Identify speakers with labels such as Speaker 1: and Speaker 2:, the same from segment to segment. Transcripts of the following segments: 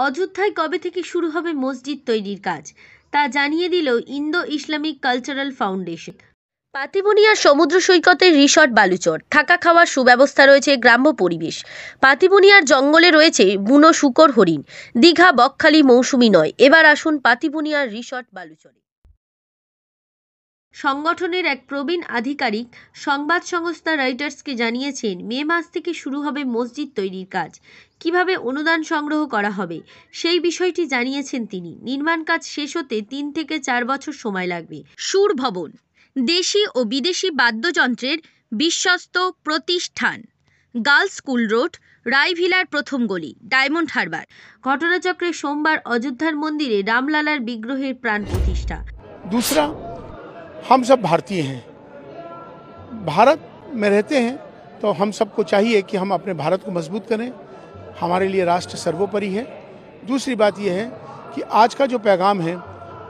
Speaker 1: অযোধ্যায় কবে থেকে শুরু হবে মসজিদ তৈরির কাজ তা জানিয়ে দিল ইন্দো ইসলামিক কালচারাল ফাউন্ডেশন। পাতিবনিয়ার সমুদ্র সৈকতের রিসর্ট বালুচর, থাকা খাওয়ার সুব্যবস্থা রয়েছে, গ্রাম্য পরিবেশ। পাতিবনিয়ার জঙ্গলে রয়েছে বুনো শূকর হরিণ। দীঘা বকখালি মৌসুমী নয়, এবার আসুন পাতিবনিয়ার রিসর্ট বালুচরে। সংগঠনের এক প্রবীণ আধিকারিক সংবাদ সংস্থা রয়টার্সকে জানিয়েছেন, মে মাস থেকে শুরু হবে মসজিদ তৈরির কাজ। কিভাবে অনুদান সংগ্রহ করা হবে সেই বিষয়টি জানিয়েছেন তিনি। নির্মাণ কাজ শেষ হতে 3 থেকে 4 বছর সময় লাগবে। সুর ভবন, দেশি ও বিদেশি বাদ্যযন্ত্রের বিশ্বস্ত প্রতিষ্ঠান। গার্লস স্কুল রোড, রায়ভিলার প্রথম গলি, ডায়মন্ড হারবার। ঘটনাচক্রে সোমবার অযোধ্যার মন্দিরে রামলালার বিগ্রহের প্রাণ প্রতিষ্ঠা।
Speaker 2: दूसरा, हम सब भारतीय हैं, भारत में रहते हैं, तो हम सबको चाहिए कि हम अपने भारत को मजबूत करें। हमारे लिए राष्ट्र सर्वोपरि है। दूसरी बात यह है कि आज का जो पैगाम है,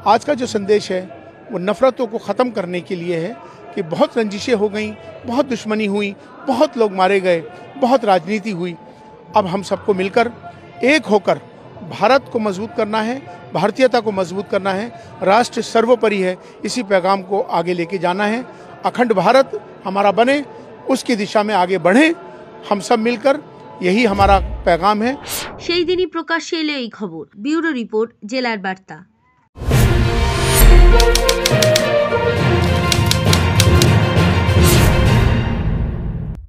Speaker 2: आज का जो संदेश है, वो नफ़रतों को ख़त्म करने के लिए है कि बहुत रंजिशें हो गई, बहुत दुश्मनी हुई, बहुत लोग मारे गए, बहुत राजनीति हुई। अब हम सबको मिलकर एक होकर भारत को मजबूत करना है, भारतीयता को मजबूत करना है। राष्ट्र सर्वोपरि है, इसी पैगाम को आगे लेके जाना है। अखंड भारत हमारा बने, उसकी दिशा में आगे बढ़ें हम सब मिलकर, यही हमारा पैगाम है।
Speaker 1: সেই দিনই প্রকাশ্যে এলো এই খবর। ব্যুরো রিপোর্ট, জেলার বার্তা।